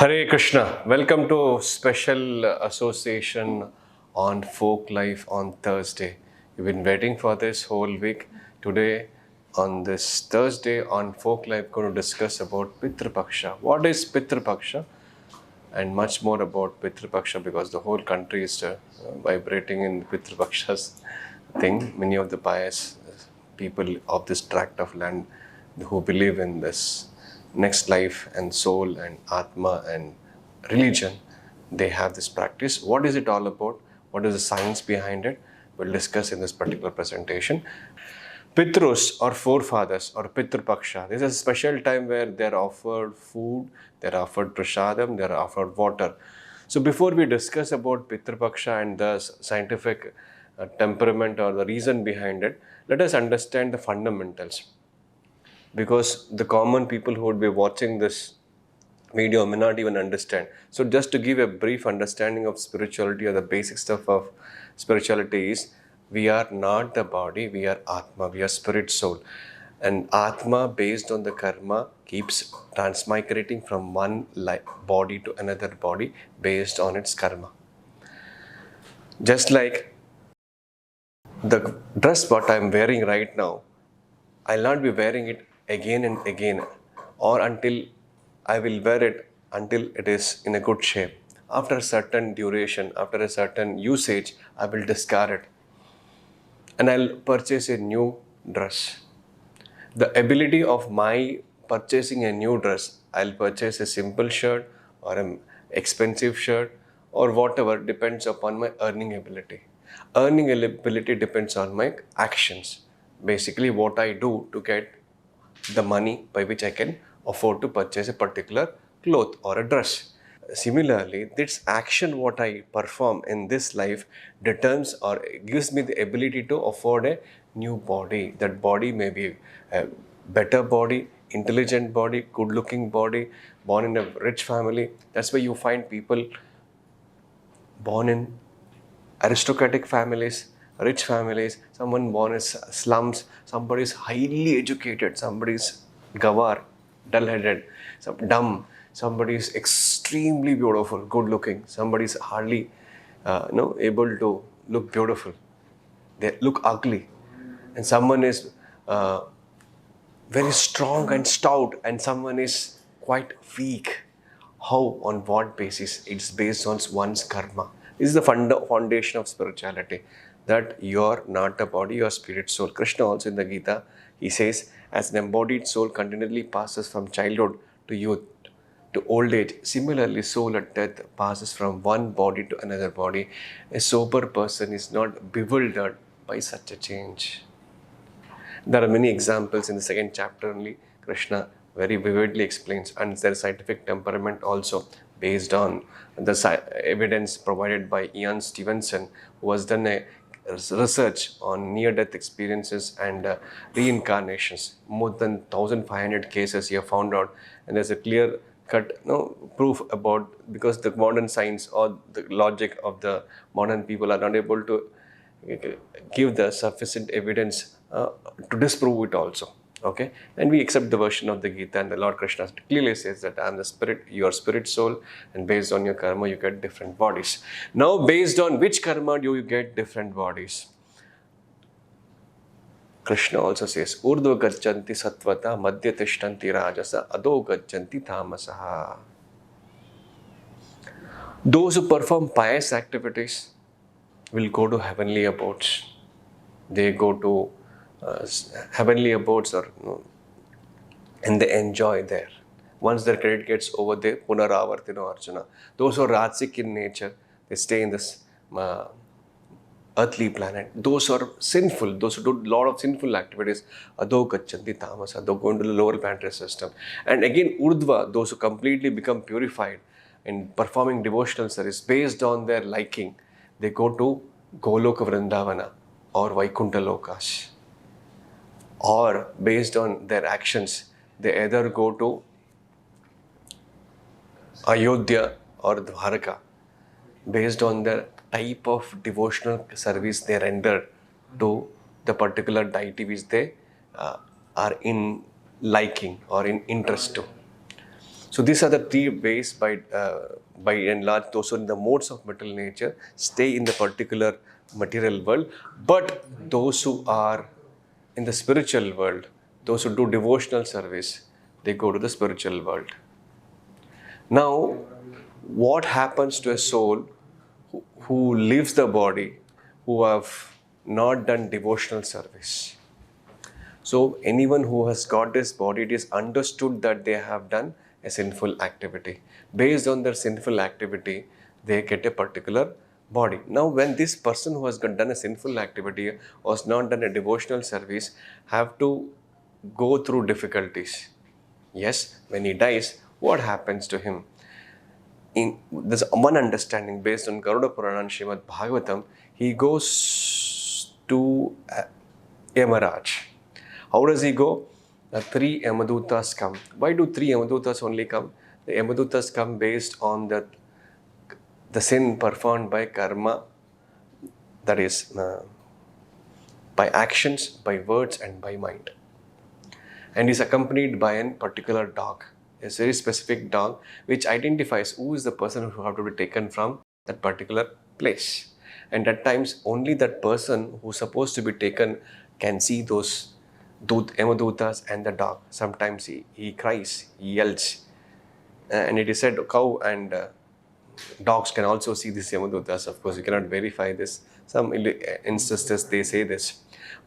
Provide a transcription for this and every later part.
Hare Krishna. Welcome to special association on folk life on Thursday. You've been waiting for this whole week. Today, on this Thursday on folk life, going to discuss about Pitra Paksha. What is Pitra Paksha? And much more about Pitra Paksha because the whole country is vibrating in Pitra Paksha's thing. Many of the pious people of this tract of land who believe in this next life and soul and Atma and religion, they have this practice. What is it all about? What is the science behind it? We'll discuss in this particular presentation. Pitrus or forefathers or Pitra Paksha. This is a special time where they're offered food, they're offered prasadam, they're offered water. So before we discuss about Pitra Paksha and the scientific temperament or the reason behind it, let us understand the fundamentals. Because the common people who would be watching this video may not even understand. So just to give a brief understanding of spirituality or the basic stuff of spirituality is, we are not the body, we are Atma, we are spirit soul. And Atma, based on the karma, keeps transmigrating from one body to another body based on its karma. Just like the dress what I am wearing right now, I'll not be wearing it again and again, or until I will wear it until it is in a good shape. After a certain duration, after a certain usage, I will discard it and I'll purchase a new dress. The ability of my purchasing a new dress, I'll purchase a simple shirt or an expensive shirt or whatever, depends upon my earning ability. Earning ability depends on my actions. Basically, what I do to get the money by which I can afford to purchase a particular cloth or a dress. Similarly, this action what I perform in this life determines or gives me the ability to afford a new body. That body may be a better body, intelligent body, good looking body, born in a rich family. That's why you find people born in aristocratic families, rich families, someone born in slums, somebody is highly educated, somebody is gawar, dull-headed, some dumb, somebody is extremely beautiful, good looking, somebody is hardly able to look beautiful, they look ugly, and someone is very strong and stout and someone is quite weak. How, on what basis? It's based on one's karma. This is the foundation of spirituality, that you're not a body, you're spirit soul. Krishna also in the Gita, he says, as an embodied soul continually passes from childhood to youth to old age, similarly soul at death passes from one body to another body. A sober person is not bewildered by such a change. There are many examples in the second chapter only. Krishna very vividly explains, and their scientific temperament also based on the evidence provided by Ian Stevenson, who has done a research on near-death experiences and reincarnations. More than 1,500 cases he have found out, and there's a clear cut proof about, because the modern science or the logic of the modern people are not able to give the sufficient evidence to disprove it also. Okay, and we accept the version of the Gita, and the Lord Krishna clearly says that I am the spirit, you are spirit soul, and based on your karma you get different bodies. Now, based on which karma do you get different bodies? Krishna also says, Urdhva gachanti sattvata, madhya tishtanti rajasa, adho gachanti tamasaha. Those who perform pious activities will go to heavenly abodes. They go to heavenly abodes, or and they enjoy there. Once their credit gets over, they punaravartino Arjuna. Those who are rajasic in nature, they stay in this earthly planet. Those who are sinful, those who do a lot of sinful activities, adho gachanti tamasa, they go into the lower planetary system. And again, urdhva, those who completely become purified in performing devotional service based on their liking, they go to Goloka Vrindavana or Vaikuntha Lokas. Or based on their actions, they either go to Ayodhya or Dwarka, based on the type of devotional service they render to the particular deity which they are in liking or in interest to. So these are the three ways by and large those who are in the modes of material nature stay in the particular material world. But those who are in the spiritual world, those who do devotional service, they go to the spiritual world. Now, what happens to a soul who leaves the body, who have not done devotional service? So anyone who has got this body, it is understood that they have done a sinful activity. Based on their sinful activity, they get a particular body. Now, when this person who has done a sinful activity or has not done a devotional service have to go through difficulties. Yes, when he dies, what happens to him? There's one understanding based on Garuda Purana and Srimad Bhagavatam. He goes to Yamaraj. How does he go? The three Yamadutas come. Why do three Yamadutas only come? The Yamadutas come based on the sin performed by karma, that is, by actions, by words, and by mind. And is accompanied by a particular dog, a very specific dog, which identifies who is the person who have to be taken from that particular place. And at times, only that person who is supposed to be taken can see those Yamadutas and the dog. Sometimes he cries, he yells. And it is said cow and dogs can also see these Yamadutas. Of course, you cannot verify this. Some instances they say this.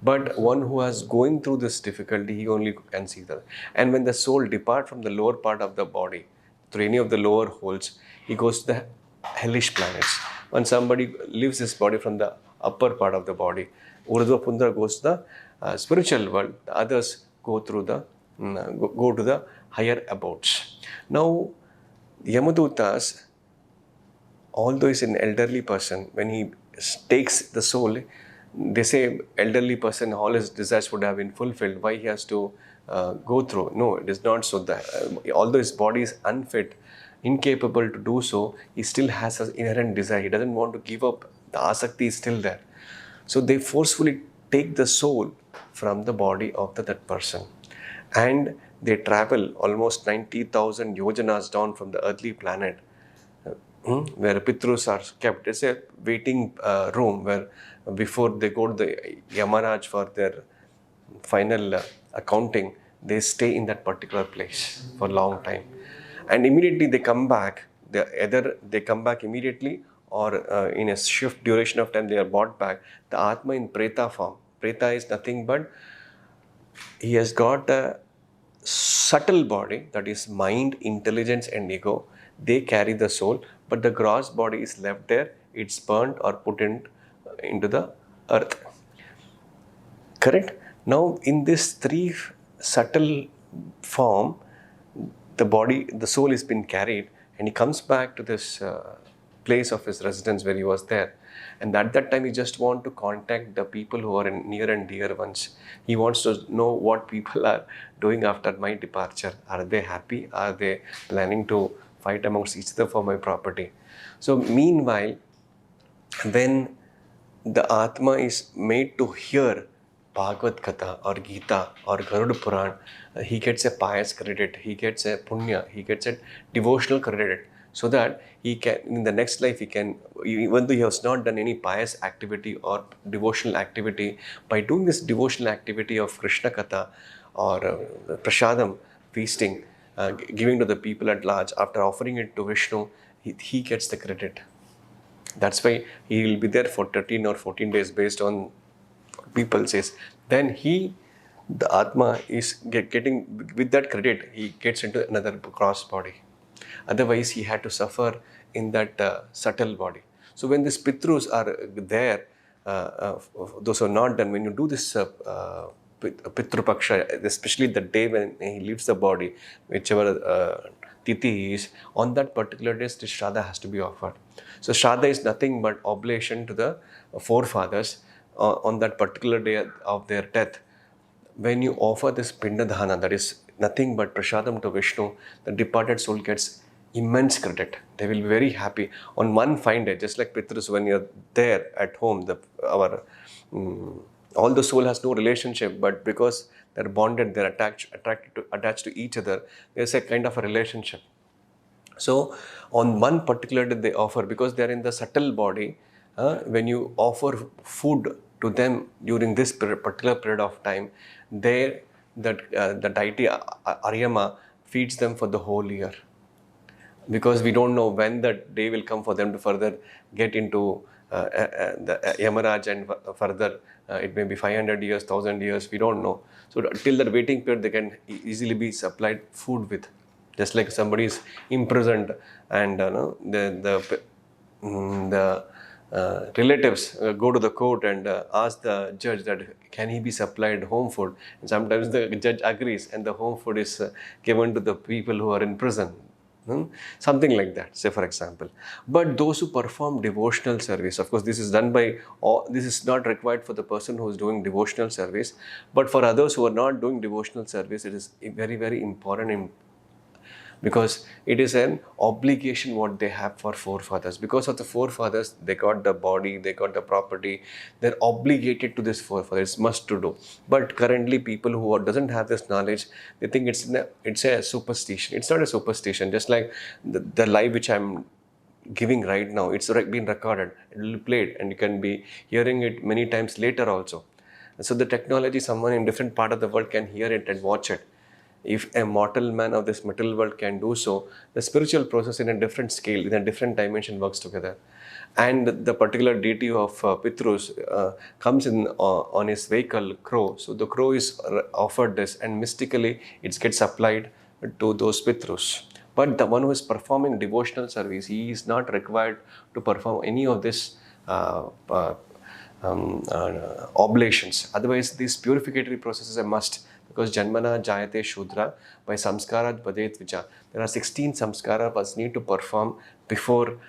But one who is going through this difficulty, he only can see that. And when the soul departs from the lower part of the body, through any of the lower holes, he goes to the hellish planets. When somebody leaves his body from the upper part of the body, Urdhva Pundra goes to the spiritual world. The others go through the go to the higher abodes. Now, Yamadutas, although he's an elderly person, when he takes the soul, they say elderly person, all his desires would have been fulfilled. Why he has to go through? No, it is not so. That although his body is unfit, incapable to do so, he still has an inherent desire. He doesn't want to give up. The asakti is still there. So they forcefully take the soul from the body of that person. And they travel almost 90,000 yojanas down from the earthly planet, where Pitrus are kept. It's a waiting room where before they go to the Yamaraj for their final accounting, they stay in that particular place for a long time. And immediately they come back. Either they come back immediately or in a shift duration of time they are brought back. The Atma in Preta form. Preta is nothing but he has got a subtle body, that is mind, intelligence and ego. They carry the soul, but the gross body is left there. It's burnt or put into the earth. Correct? Now, in this three subtle form, the soul has been carried, and he comes back to this place of his residence where he was there. And at that time, he just wants to contact the people who are near and dear ones. He wants to know what people are doing after my departure. Are they happy? Are they planning to fight amongst each other for my property? So, meanwhile, when the Atma is made to hear Bhagavad Katha or Gita or Garuda Puran, he gets a pious credit, he gets a punya, he gets a devotional credit, so that he can, in the next life, he can, even though he has not done any pious activity or devotional activity, by doing this devotional activity of Krishna Katha or Prasadam, feasting, giving to the people at large, after offering it to Vishnu, he gets the credit. That's why he will be there for 13 or 14 days based on people says. Then the Atma is getting, with that credit, he gets into another gross body. Otherwise, he had to suffer in that subtle body. So when these Pitrus are there, those who are not done, when you do this Pitra Paksha, especially the day when he leaves the body, whichever Tithi is, on that particular day, this Shraddha has to be offered. So Shraddha is nothing but oblation to the forefathers on that particular day of their death. When you offer this Pinda Daan, that is nothing but Prasadam to Vishnu, the departed soul gets immense credit. They will be very happy. On one fine day, just like Pitrus, when you're there at home, all the soul has no relationship, but because they're bonded, they're attached to each other, there's a kind of a relationship. So on one particular day they offer, because they are in the subtle body, when you offer food to them during this particular period of time, they the deity Aryama feeds them for the whole year, because we don't know when that day will come for them to further get into the Yamaraj, and further it may be 500 years, 1000 years, we don't know. So till that waiting period, they can easily be supplied food with. Just like somebody is imprisoned, and no, the relatives go to the court and ask the judge that can he be supplied home food, and sometimes the judge agrees and the home food is given to the people who are in prison. Something like that, say for example. But those who perform devotional service, of course this is done by all, this is not required for the person who is doing devotional service, but for others who are not doing devotional service, it is very, very important, because it is an obligation what they have for forefathers. Because of the forefathers, they got the body, they got the property, they're obligated to this forefathers, it's must to do. But currently people who doesn't have this knowledge, they think it's a superstition. It's not a superstition. Just like the life which I'm giving right now, it's been recorded, it will be played, and you can be hearing it many times later also. So the technology, someone in different part of the world can hear it and watch it. If a mortal man of this material world can do so, the spiritual process in a different scale, in a different dimension works together. And the particular deity of Pitrus comes in on his vehicle, crow. So the crow is offered this, and mystically it gets applied to those Pitrus. But the one who is performing devotional service, he is not required to perform any of this oblations. Otherwise, these purificatory processes are must, because Janmana Jayate Shudra, by Samskarat Badet Vicha. There are 16 samskara one need to perform before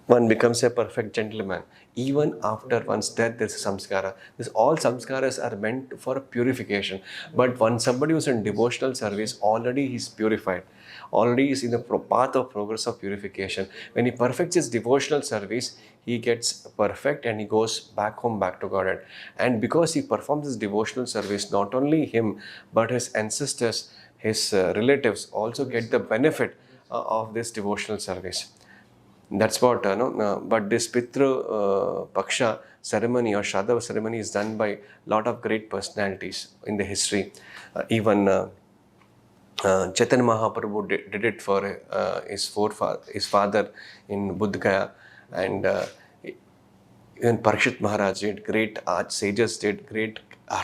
one becomes a perfect gentleman. Even after one's death, there's a samskara. All samskaras are meant for purification. But when somebody who's in devotional service, already he's purified. Already is in the path of progress of purification. When he perfects his devotional service, he gets perfect and he goes back home, back to Godhead. And because he performs his devotional service, not only him, but his ancestors, his relatives also get the benefit of this devotional service. That's what, but this Pitra Paksha ceremony or Shradha ceremony is done by a lot of great personalities in the history. Even Chaitanya Mahaprabhu did it for his father in Bodh Gaya, and even Parikshit Maharaj did, great sages did, great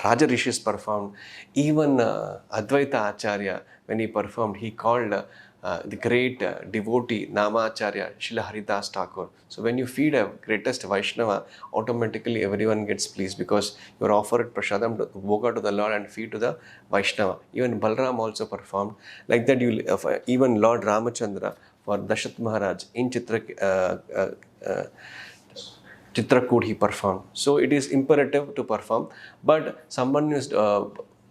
Raja Rishis performed. Even Advaita Acharya, when he performed, he called the great devotee Namacharya Srila Haridas Thakur. So when you feed a greatest Vaishnava, automatically everyone gets pleased, because you are offered prasadam, bhoga to the Lord, and feed to the Vaishnava. Even Balram also performed like that. Even Lord Ramachandra for Dashath Maharaj in Chitrakoot he performed. So it is imperative to perform, but someone is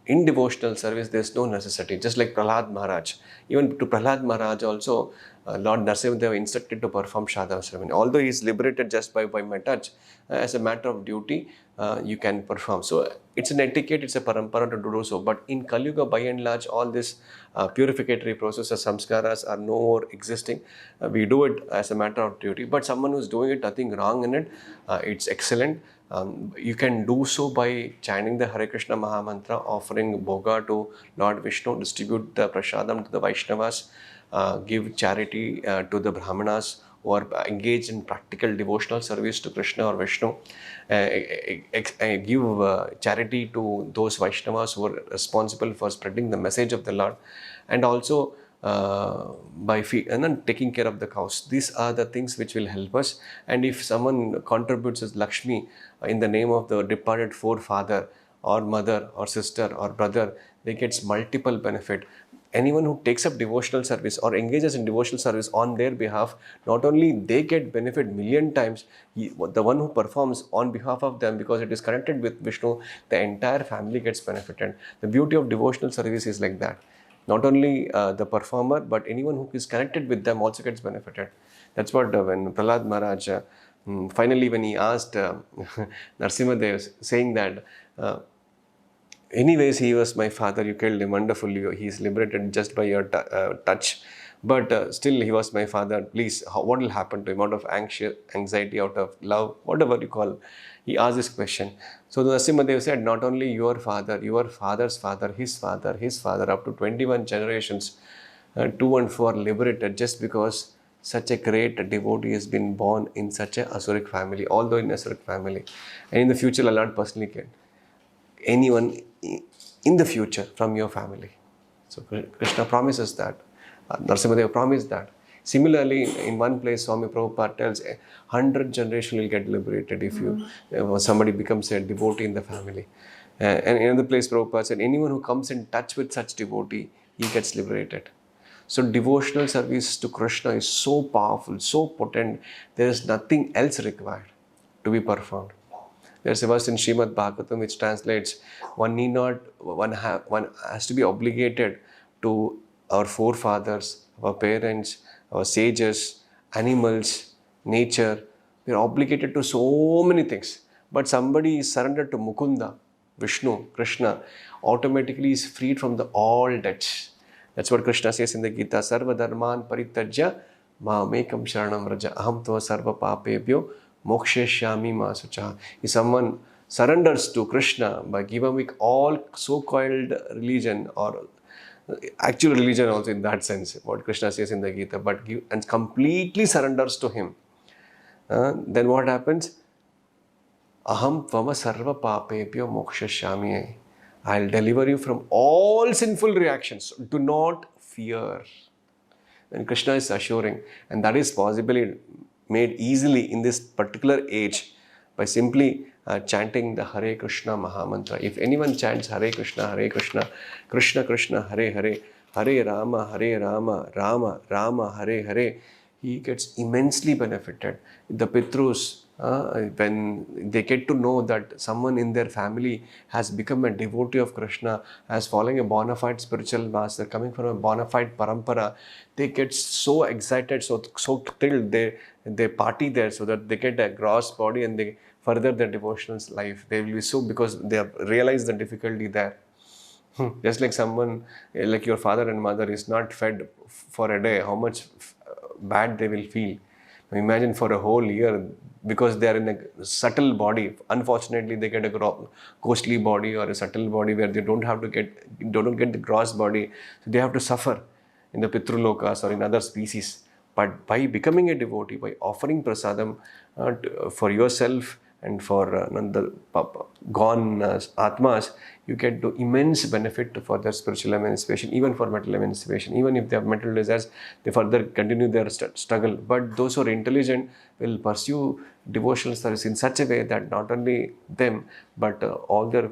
in devotional service, there is no necessity. Just like Prahlad Maharaj. Even to Prahlad Maharaj also, Lord Narasimha instructed to perform Shradha ceremony. Although he is liberated just by my touch, as a matter of duty, you can perform. So it's an etiquette, it's a parampara to do so. But in Kali Yuga, by and large, all this purificatory processes, samskaras are no more existing. We do it as a matter of duty. But someone who's doing it, nothing wrong in it, it's excellent. You can do so by chanting the Hare Krishna Mahamantra, offering bhoga to Lord Vishnu, distribute the prasadam to the Vaishnavas, give charity to the Brahmanas who are engaged in practical devotional service to Krishna or Vishnu, give charity to those Vaishnavas who are responsible for spreading the message of the Lord, and also by and then taking care of the cows. These are the things which will help us. And if someone contributes as Lakshmi in the name of the departed forefather or mother or sister or brother, they gets multiple benefit. Anyone who takes up devotional service or engages in devotional service on their behalf, not only they get benefit million times, the one who performs on behalf of them, because it is connected with Vishnu, the entire family gets benefited. The beauty of devotional service is like that. Not only the performer, but anyone who is connected with them also gets benefited. That's what when Prahlad Maharaj, finally when he asked Narasimha, saying that, anyways, he was my father, you killed him wonderfully, he is liberated just by your touch. But still, he was my father. Please, what will happen to him? Out of anxiety, out of love, whatever you call, he asked this question. So the Narasimhadev said, not only your father's father, his father, up to 21 generations, 2 and 4 liberated just because such a great devotee has been born in such a Asuric family, although in Asuric family. And in the future, Allah personally can anyone in the future from your family. So Krishna promises that. Narasimhadev promised that. Similarly, in one place, Swami Prabhupada tells 100 generation will get liberated if somebody becomes a devotee in the family. And in another place, Prabhupada said, anyone who comes in touch with such devotee, he gets liberated. So devotional service to Krishna is so powerful, so potent. There is nothing else required to be performed. There's a verse in Srimad Bhagavatam which translates, one has to be obligated to our forefathers, our parents, our sages, animals, nature. We're obligated to so many things. But somebody is surrendered to Mukunda, Vishnu, Krishna, automatically is freed from all debts. That's what Krishna says in the Gita, Sarva Dharman Parityajya Mamekam Sharanam Raja Aham Tva Sarva Papebhyo Moksheshyami Masucha. If someone surrenders to Krishna by giving up all so-called religion or actual religion also in that sense, what Krishna says in the Gita, and completely surrenders to him, then what happens? Aham tvama sarva papebhyo mokshashyami. I'll deliver you from all sinful reactions. Do not fear. And Krishna is assuring, and that is possibly made easily in this particular age by simply chanting the Hare Krishna Mahamantra. If anyone chants Hare Krishna, Krishna Krishna, Hare Hare, Hare Rama, Rama Rama, Hare Hare, he gets immensely benefited. The Pitrus, when they get to know that someone in their family has become a devotee of Krishna, has following a bona fide spiritual master, coming from a bona fide parampara, they get so excited, so thrilled, they party there so that they get a gross body and they further their devotional life. They will be so, because they have realized the difficulty there. Just like someone, like your father and mother is not fed for a day, how much bad they will feel. Imagine for a whole year, because they are in a subtle body. Unfortunately, they get a ghostly body or a subtle body where they don't get the gross body. So they have to suffer in the Pitrulokas or in other species. But by becoming a devotee, by offering prasadam for yourself and for the gone atmas, you get the immense benefit for their spiritual emancipation, even for mental emancipation. Even if they have mental desires, they further continue their struggle. But those who are intelligent will pursue devotional service in such a way that not only them, but all their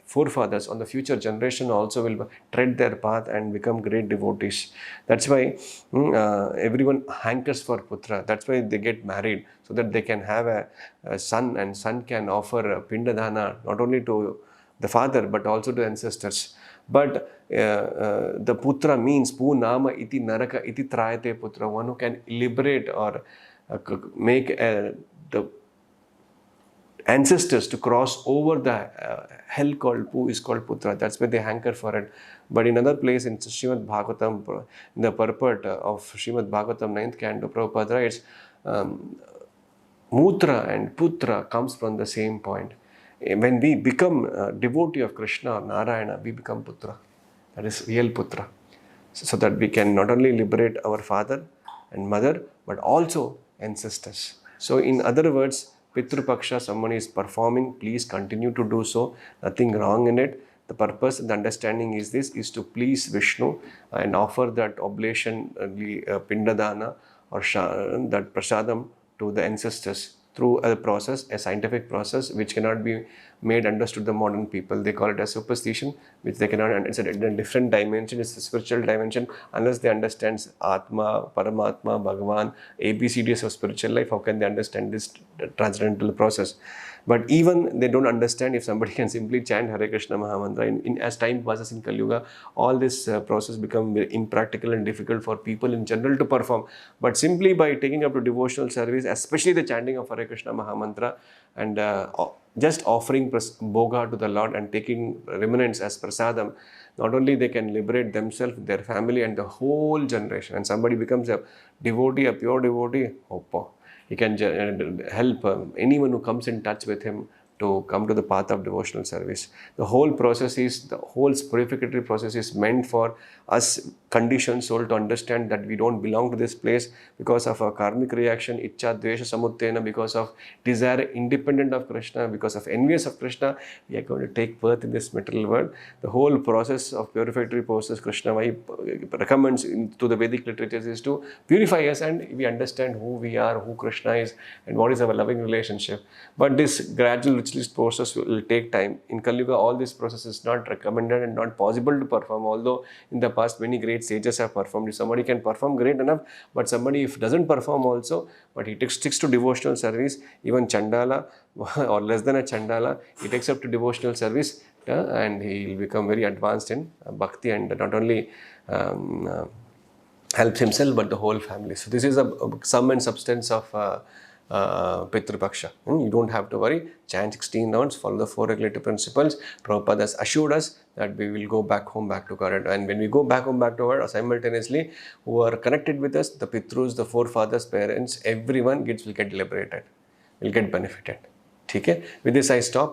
forefathers on the future generation also will tread their path and become great devotees. That's why everyone hankers for putra. That's why they get married, so that they can have a son, and son can offer Pinda Dana not only to the father but also to ancestors. But the putra means pu nama iti naraka iti trayate putra, one who can liberate or make the ancestors to cross over the hell called pu is called putra. That's why they hanker for it. But in another place in Srimad Bhagavatam, in the purport of Srimad Bhagavatam 9th canto, Prabhupada writes, Mutra and Putra comes from the same point. When we become a devotee of Krishna or Narayana, we become Putra. That is real Putra. So that we can not only liberate our father and mother, but also ancestors. So in other words, Pitra Paksha, someone is performing, please continue to do so. Nothing wrong in it. The purpose and the understanding is this, is to please Vishnu and offer that oblation, Pinda Dana or that prasadam to the ancestors through a process, a scientific process, which cannot be made understood the modern people. They call it a superstition, which they cannot understand. It's a different dimension, it's a spiritual dimension. Unless they understand Atma, Paramatma, Bhagavan, ABCDs of spiritual life, how can they understand this transcendental process? But even they don't understand, if somebody can simply chant Hare Krishna Mahamantra, as time passes in Kali Yuga, all this process become very impractical and difficult for people in general to perform. But simply by taking up to devotional service, especially the chanting of Hare Krishna Mahamantra, and just offering bhoga to the Lord and taking remnants as prasadam, not only they can liberate themselves, their family and the whole generation. And somebody becomes a devotee, a pure devotee, he can help anyone who comes in touch with him to come to the path of devotional service. The whole purificatory process is meant for us conditioned soul to understand that we don't belong to this place because of our karmic reaction, ichcha, dvesha, samuttena, because of desire independent of Krishna, because of envious of Krishna, we are going to take birth in this material world. The whole process of purificatory process Krishna recommends to the Vedic literatures is to purify us, and we understand who we are, who Krishna is, and what is our loving relationship. But this gradual ritualist process will take time. In Kali Yuga, all this process is not recommended and not possible to perform, although in the past many great sages have performed. If somebody can perform, great enough, but somebody if doesn't perform also, but he sticks to devotional service, even Chandala or less than a Chandala, he takes up to devotional service and he will become very advanced in bhakti, and not only helps himself but the whole family. So this is a sum and substance of Pitra Paksha. You don't have to worry. Chant 16 rounds, follow the 4 regulative principles. Prabhupada has assured us that we will go back home, back to Karad. And when we go back home, back to Karad, simultaneously, who are connected with us, the Pitrus, the forefathers, parents, everyone will get liberated, will get benefited. Okay? With this I stop.